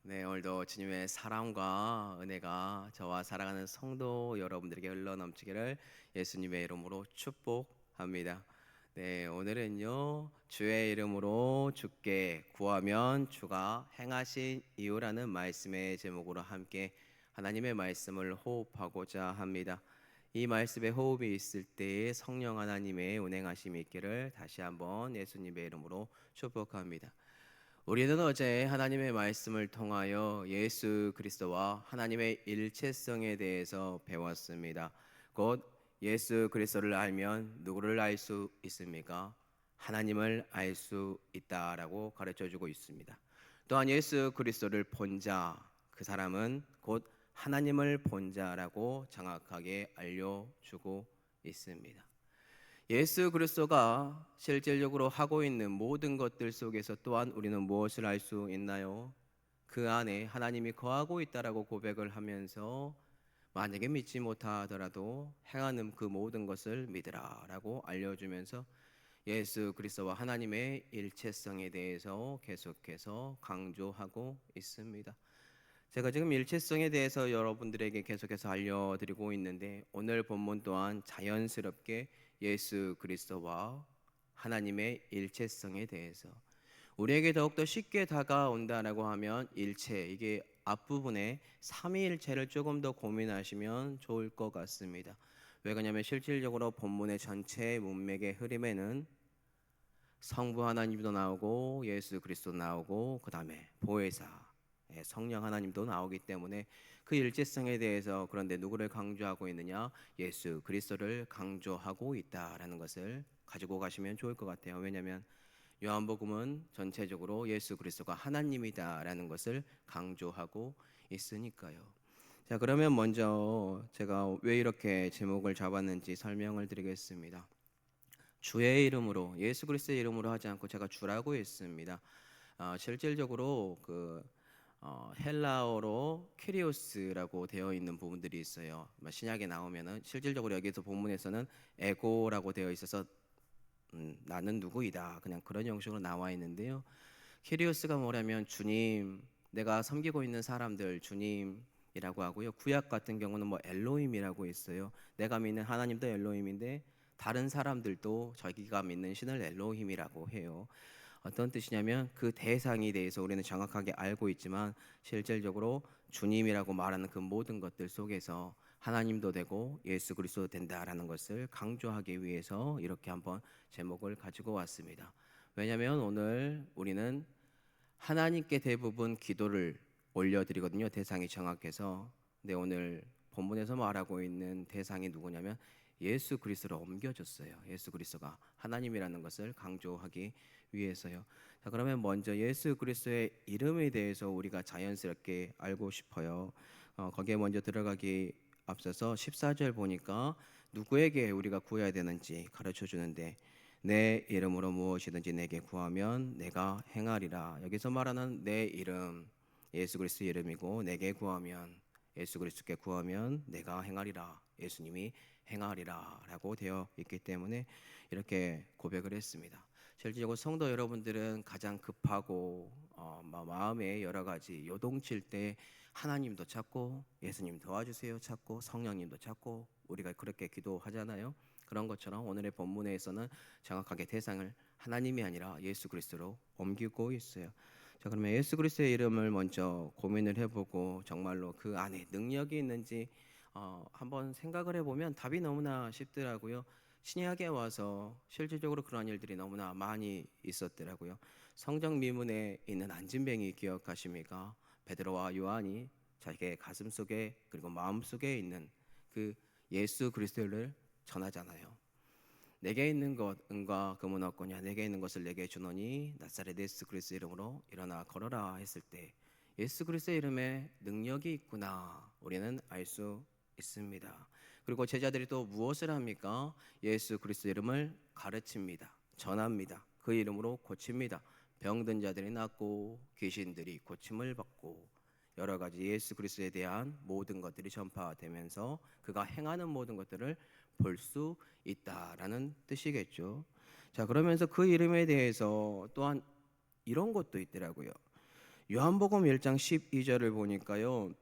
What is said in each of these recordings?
네, 오늘도 주님의 사랑과 은혜가 저와 사랑하는 성도 여러분들에게 흘러넘치기를 예수님의 이름으로 축복합니다. 네, 오늘은요, 주의 이름으로 주께 구하면 주가 행하신 이유라는 말씀의 제목으로 함께 하나님의 말씀을 호흡하고자 합니다. 이 말씀에 호흡이 있을 때에 성령 하나님의 운행하심이 있기를 다시 한번 예수님의 이름으로 축복합니다. 우리는 어제 하나님의 말씀을 통하여 예수 그리스도와 하나님의 일체성에 대해서 배웠습니다. 곧 예수 그리스도를 알면 누구를 알 수 있습니까? 하나님을 알 수 있다라고 가르쳐 주고 있습니다. 또한 예수 그리스도를 본 자, 그 사람은 곧 하나님을 본 자라고 정확하게 알려주고 있습니다. 예수 그리스도가 실질적으로 하고 있는 모든 것들 속에서 또한 우리는 무엇을 알 수 있나요? 그 안에 하나님이 거하고 있다라고 고백을 하면서 만약에 믿지 못하더라도 행하는 그 모든 것을 믿으라라고 알려주면서 예수 그리스도와 하나님의 일체성에 대해서 계속해서 강조하고 있습니다. 제가 지금 일체성에 대해서 여러분들에게 계속해서 알려드리고 있는데 오늘 본문 또한 자연스럽게 예수 그리스도와 하나님의 일체성에 대해서 우리에게 더욱더 쉽게 다가온다라고 하면 일체, 이게 앞부분에 삼위일체를 조금 더 고민하시면 좋을 것 같습니다. 왜 그러냐면 실질적으로 본문의 전체 문맥의 흐름에는 성부 하나님도 나오고 예수 그리스도 나오고 그 다음에 보혜사 성령 하나님도 나오기 때문에 그 일체성에 대해서, 그런데 누구를 강조하고 있느냐? 예수 그리스도를 강조하고 있다라는 것을 가지고 가시면 좋을 것 같아요. 왜냐하면 요한복음은 전체적으로 예수 그리스도가 하나님이다라는 것을 강조하고 있으니까요. 자, 그러면 먼저 제가 왜 이렇게 제목을 잡았는지 설명을 드리겠습니다. 주의 이름으로, 예수 그리스도의 이름으로 하지 않고 제가 주라고 했습니다. 실질적으로 헬라어로 키리오스라고 되어 있는 부분들이 있어요. 신약에 나오면은 실질적으로 여기서 본문에서는 에고라고 되어 있어서 나는 누구이다, 그냥 그런 형식으로 나와 있는데요. 키리오스가 뭐냐면 주님, 내가 섬기고 있는 사람들 주님이라고 하고요. 구약 같은 경우는 뭐 엘로힘이라고 있어요. 내가 믿는 하나님도 엘로힘인데 다른 사람들도 자기가 믿는 신을 엘로힘이라고 해요. 어떤 뜻이냐면 그 대상에 대해서 우리는 정확하게 알고 있지만 실질적으로 주님이라고 말하는 그 모든 것들 속에서 하나님도 되고 예수 그리스도도 된다라는 것을 강조하기 위해서 이렇게 한번 제목을 가지고 왔습니다. 왜냐하면 오늘 우리는 하나님께 대부분 기도를 올려드리거든요. 대상이 정확해서. 근데 오늘 본문에서 말하고 있는 대상이 누구냐면 예수 그리스도로 옮겨졌어요. 예수 그리스도가 하나님이라는 것을 강조하기 위해서요. 자, 그러면 먼저 예수 그리스도의 이름에 대해서 우리가 자연스럽게 알고 싶어요. 거기에 먼저 들어가기 앞서서 14절 보니까 누구에게 우리가 구해야 되는지 가르쳐 주는데, 내 이름으로 무엇이든지 내게 구하면 내가 행하리라. 여기서 말하는 내 이름, 예수 그리스도 이름이고, 내게 구하면, 예수 그리스도께 구하면 내가 행하리라, 예수님이 행하리라라고 되어 있기 때문에 이렇게 고백을 했습니다. 실질적으로 성도 여러분들은 가장 급하고 마음에 여러 가지 요동칠 때 하나님도 찾고 예수님 도와주세요 찾고 성령님도 찾고 우리가 그렇게 기도하잖아요. 그런 것처럼 오늘의 본문에서는 정확하게 대상을 하나님이 아니라 예수 그리스도로 옮기고 있어요. 자, 그러면 예수 그리스도의 이름을 먼저 고민을 해보고 정말로 그 안에 능력이 있는지 한번 생각을 해보면 답이 너무나 쉽더라고요. 신약에 와서 실질적으로 그런 일들이 너무나 많이 있었더라고요. 성경 미문에 있는 안진뱅이 기억하십니까? 베드로와 요한이 자기의 가슴 속에 그리고 마음 속에 있는 그 예수 그리스도를 전하잖아요. 내게 있는 것 은과 금은 없거냐, 내게 있는 것을 내게 주노니 나사렛 예수 그리스도 이름으로 일어나 걸어라 했을 때 예수 그리스도의 이름에 능력이 있구나 우리는 알 수 있습니다. 그리고 제자들이 또 무엇을 합니까? 예수 그리스도 이름을 가르칩니다. 전합니다. 그 이름으로 고칩니다. 병든 자들이 낫고 귀신들이 고침을 받고 여러 가지 예수 그리스도에 대한 모든 것들이 전파되면서 그가 행하는 모든 것들을 볼 수 있다라는 뜻이겠죠. 자, 그러면서 그 이름에 대해서 또한 이런 것도 있더라고요. 요한복음 1장 12절을 보니까요.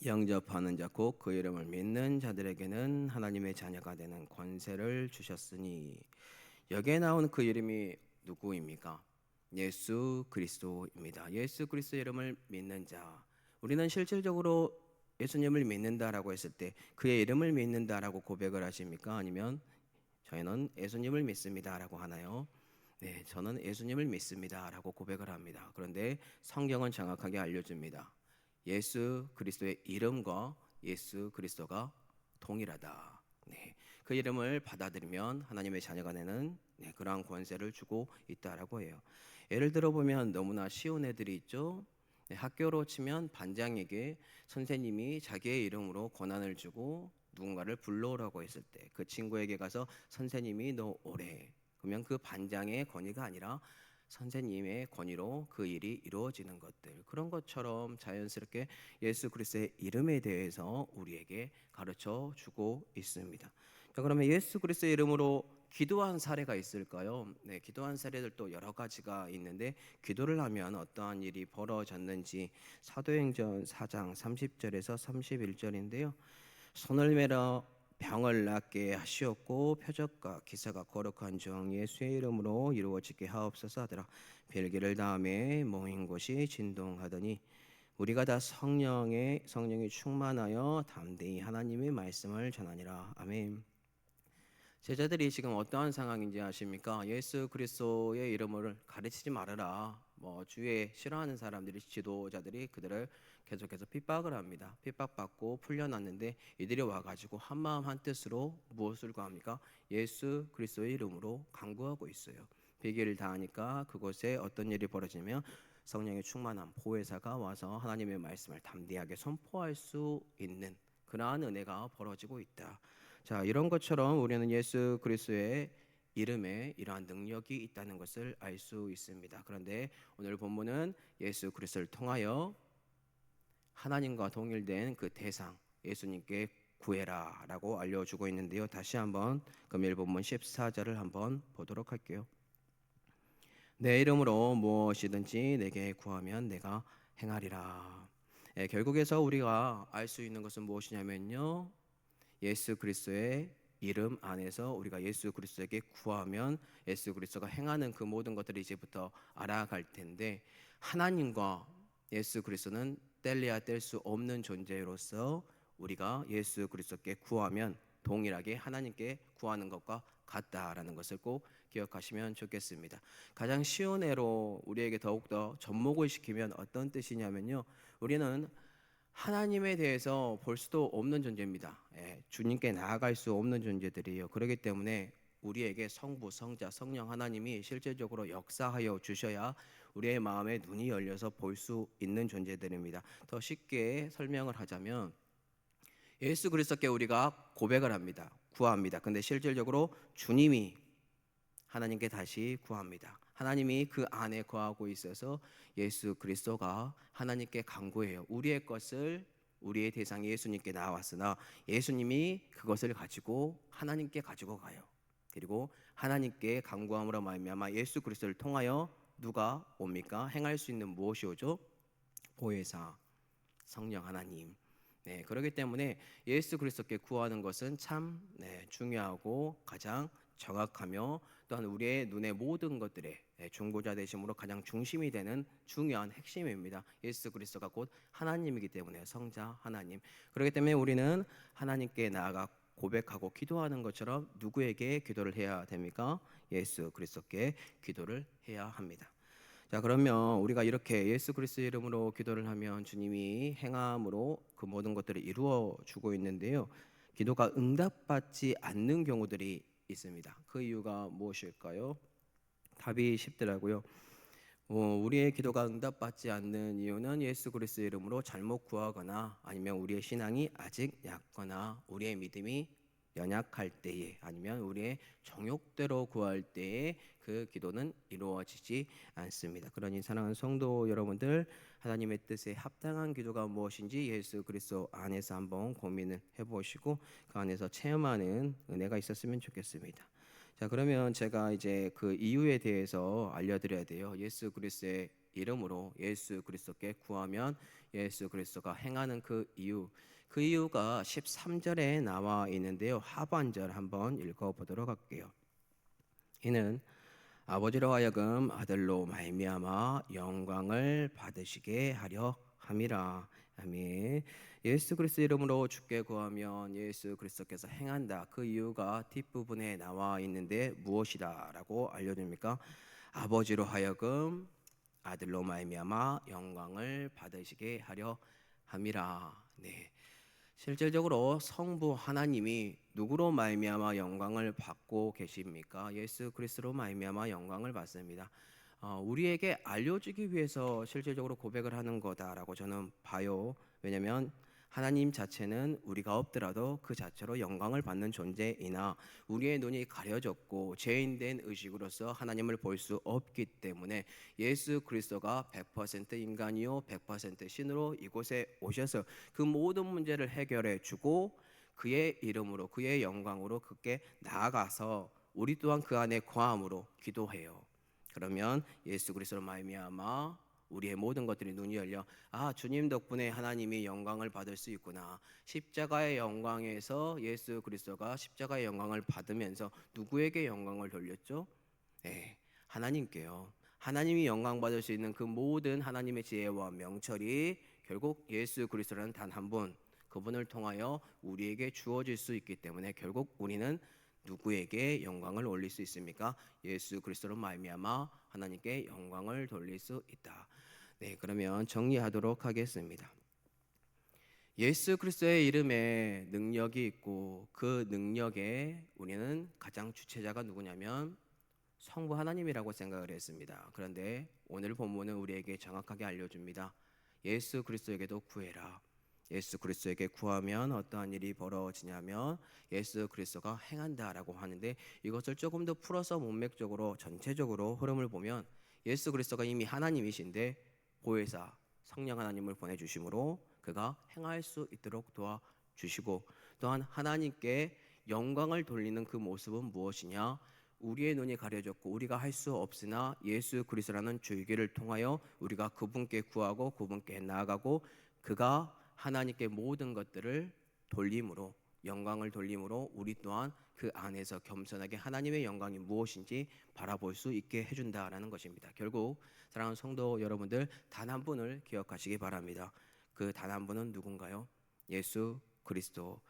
영접하는 자 곧 그 이름을 믿는 자들에게는 하나님의 자녀가 되는 권세를 주셨으니 여기에 나온 그 이름이 누구입니까? 예수 그리스도입니다. 예수 그리스도의 이름을 믿는 자. 우리는 실질적으로 예수님을 믿는다라고 했을 때 그의 이름을 믿는다라고 고백을 하십니까? 아니면 저희는 예수님을 믿습니다라고 하나요? 네, 저는 예수님을 믿습니다라고 고백을 합니다. 그런데 성경은 정확하게 알려줍니다. 예수 그리스도의 이름과 예수 그리스도가 동일하다. 네, 그 이름을 받아들이면 하나님의 자녀가 되는 그러한 권세를 주고 있다라고 해요. 예를 들어 보면 너무나 쉬운 애들이 있죠. 네, 학교로 치면 반장에게 선생님이 자기의 이름으로 권한을 주고 누군가를 불러오라고 했을 때 그 친구에게 가서 선생님이 너 오래. 그러면 그 반장의 권위가 아니라 선생님의 권위로 그 일이 이루어지는 것들, 그런 것처럼 자연스럽게 예수 그리스도의 이름에 대해서 우리에게 가르쳐 주고 있습니다. 자, 그러면 예수 그리스도의 이름으로 기도한 사례가 있을까요? 네, 기도한 사례들도 여러 가지가 있는데 기도를 하면 어떠한 일이 벌어졌는지 사도행전 4장 30절에서 31절인데요. 손을 매러 병을 낫게 하시었고 표적과 기사가 거룩한 종 예수의 이름으로 이루어지게 하옵소서 하더라. 별기를 다음에 모인 곳이 진동하더니 우리가 다 성령이 충만하여 담대히 하나님의 말씀을 전하니라. 아멘. 제자들이 지금 어떠한 상황인지 아십니까? 예수 그리스도의 이름을 가르치지 말아라. 주위에 싫어하는 사람들이 지도자들이 그들을 계속해서 핍박을 합니다. 핍박받고 풀려났는데 이들이 와가지고 한 마음 한 뜻으로 무엇을 구합니까? 예수 그리스도의 이름으로 간구하고 있어요. 비기를 다하니까 그곳에 어떤 일이 벌어지면 성령의 충만한 보혜사가 와서 하나님의 말씀을 담대하게 선포할 수 있는 그러한 은혜가 벌어지고 있다. 자, 이런 것처럼 우리는 예수 그리스도의 이름에 이러한 능력이 있다는 것을 알 수 있습니다. 그런데 오늘 본문은 예수 그리스도를 통하여 하나님과 동일된 그 대상 예수님께 구해라라고 알려주고 있는데요. 다시 한번 금일 본문 14절을 한번 보도록 할게요. 내 이름으로 무엇이든지 내게 구하면 내가 행하리라. 결국에서 우리가 알 수 있는 것은 무엇이냐면요. 예수 그리스도의 이름 안에서 우리가 예수 그리스도에게 구하면 예수 그리스도가 행하는 그 모든 것들을 이제부터 알아갈 텐데 하나님과 예수 그리스도는 뗄래야 뗄 수 없는 존재로서 우리가 예수 그리스도께 구하면 동일하게 하나님께 구하는 것과 같다라는 것을 꼭 기억하시면 좋겠습니다. 가장 쉬운 예로 우리에게 더욱더 접목을 시키면 어떤 뜻이냐면요. 우리는 하나님에 대해서 볼 수도 없는 존재입니다. 주님께 나아갈 수 없는 존재들이에요. 그렇기 때문에 우리에게 성부, 성자, 성령 하나님이 실질적으로 역사하여 주셔야 우리의 마음에 눈이 열려서 볼 수 있는 존재들입니다. 더 쉽게 설명을 하자면 예수 그리스도께 우리가 고백을 합니다. 구합니다. 근데 실질적으로 주님이 하나님께 다시 구합니다. 하나님이 그 안에 거하고 있어서 예수 그리스도가 하나님께 간구해요. 우리의 것을 우리의 대상이 예수님께 나왔으나 예수님이 그것을 가지고 하나님께 가지고 가요. 그리고 하나님께 간구함으로 말미암아 예수 그리스도를 통하여 누가 옵니까? 행할 수 있는 무엇이 오죠? 보혜사, 성령 하나님. 네, 그렇기 때문에 예수 그리스도께 구하는 것은 참 중요하고 가장 정확하며 또한 우리의 눈의 모든 것들의 중보자 되심으로 가장 중심이 되는 중요한 핵심입니다. 예수 그리스도가 곧 하나님이기 때문에 성자 하나님. 그렇기 때문에 우리는 하나님께 나아가 고백하고 기도하는 것처럼 누구에게 기도를 해야 됩니까? 예수 그리스도께 기도를 해야 합니다. 자, 그러면 우리가 이렇게 예수 그리스도의 이름으로 기도를 하면 주님이 행함으로 그 모든 것들을 이루어 주고 있는데요. 기도가 응답받지 않는 경우들이 있습니다. 그 이유가 무엇일까요? 답이 쉽더라고요. 우리의 기도가 응답받지 않는 이유는 예수 그리스도의 이름으로 잘못 구하거나 아니면 우리의 신앙이 아직 얕거나 우리의 믿음이 연약할 때에 아니면 우리의 정욕대로 구할 때에 그 기도는 이루어지지 않습니다. 그러니 사랑하는 성도 여러분들, 하나님의 뜻에 합당한 기도가 무엇인지 예수 그리스도 안에서 한번 고민을 해보시고 그 안에서 체험하는 은혜가 있었으면 좋겠습니다. 자, 그러면 제가 이제 그 이유에 대해서 알려드려야 돼요. 예수 그리스도의 이름으로 예수 그리스도께 구하면 예수 그리스도가 행하는 그 이유가 13절에 나와 있는데요. 하반절 한번 읽어보도록 할게요. 이는 아버지로 하여금 아들로 말미암아 영광을 받으시게 하려 함이라. 아멘. 예수 그리스도 이름으로 주께 구하면 예수 그리스도께서 행한다. 그 이유가 뒷부분에 나와 있는데 무엇이다라고 알려줍니까? 아버지로 하여금 아들로 말미암아 영광을 받으시게 하려 함이라. 네. 실질적으로 성부 하나님이 누구로 말미암아 영광을 받고 계십니까? 예수 그리스도로 말미암아 영광을 받습니다. 우리에게 알려주기 위해서 실질적으로 고백을 하는 거다라고 저는 봐요. 왜냐하면 하나님 자체는 우리가 없더라도 그 자체로 영광을 받는 존재이나 우리의 눈이 가려졌고 죄인된 의식으로서 하나님을 볼 수 없기 때문에 예수 그리스도가 100% 인간이요 100% 신으로 이곳에 오셔서 그 모든 문제를 해결해 주고 그의 이름으로 그의 영광으로 그께 나아가서 우리 또한 그 안에 거함으로 기도해요. 그러면 예수 그리스도로 말미암아 우리의 모든 것들이 눈이 열려 주님 덕분에 하나님이 영광을 받을 수 있구나. 십자가의 영광에서 예수 그리스도가 십자가의 영광을 받으면서 누구에게 영광을 돌렸죠? 네, 하나님께요. 하나님이 영광 받을 수 있는 그 모든 하나님의 지혜와 명철이 결국 예수 그리스도라는 단 한 분, 그분을 통하여 우리에게 주어질 수 있기 때문에 결국 우리는 누구에게 영광을 올릴 수 있습니까? 예수 그리스도로 말미암아 하나님께 영광을 돌릴 수 있다. 네, 그러면 정리하도록 하겠습니다. 예수 그리스도의 이름에 능력이 있고 그 능력에 우리는 가장 주체자가 누구냐면 성부 하나님이라고 생각을 했습니다. 그런데 오늘 본문은 우리에게 정확하게 알려줍니다. 예수 그리스도에게도 구해라. 예수 그리스도에게 구하면 어떠한 일이 벌어지냐면 예수 그리스도가 행한다라고 하는데 이것을 조금 더 풀어서 문맥적으로 전체적으로 흐름을 보면 예수 그리스도가 이미 하나님이신데 보혜사 성령 하나님을 보내주심으로 그가 행할 수 있도록 도와주시고 또한 하나님께 영광을 돌리는 그 모습은 무엇이냐? 우리의 눈이 가려졌고 우리가 할 수 없으나 예수 그리스도라는 줄기를 통하여 우리가 그분께 구하고 그분께 나아가고 그가 하나님께 모든 것들을 돌림으로 영광을 돌림으로 우리 또한 그 안에서 겸손하게 하나님의 영광이 무엇인지 바라볼 수 있게 해준다라는 것입니다. 결국 사랑하는 성도 여러분들 단 한 분을 기억하시기 바랍니다. 그 단 한 분은 누군가요? 예수 그리스도.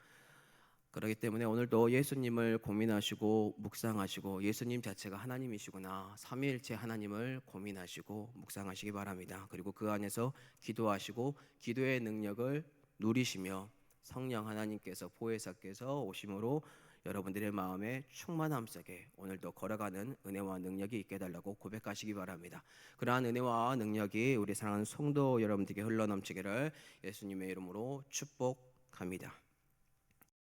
그렇기 때문에 오늘도 예수님을 고민하시고 묵상하시고 예수님 자체가 하나님이시구나 삼위일체 하나님을 고민하시고 묵상하시기 바랍니다. 그리고 그 안에서 기도하시고 기도의 능력을 누리시며 성령 하나님께서 보혜사께서 오심으로 여러분들의 마음에 충만함 속에 오늘도 걸어가는 은혜와 능력이 있게 해달라고 고백하시기 바랍니다. 그러한 은혜와 능력이 우리 사랑하는 성도 여러분들에게 흘러넘치기를 예수님의 이름으로 축복합니다.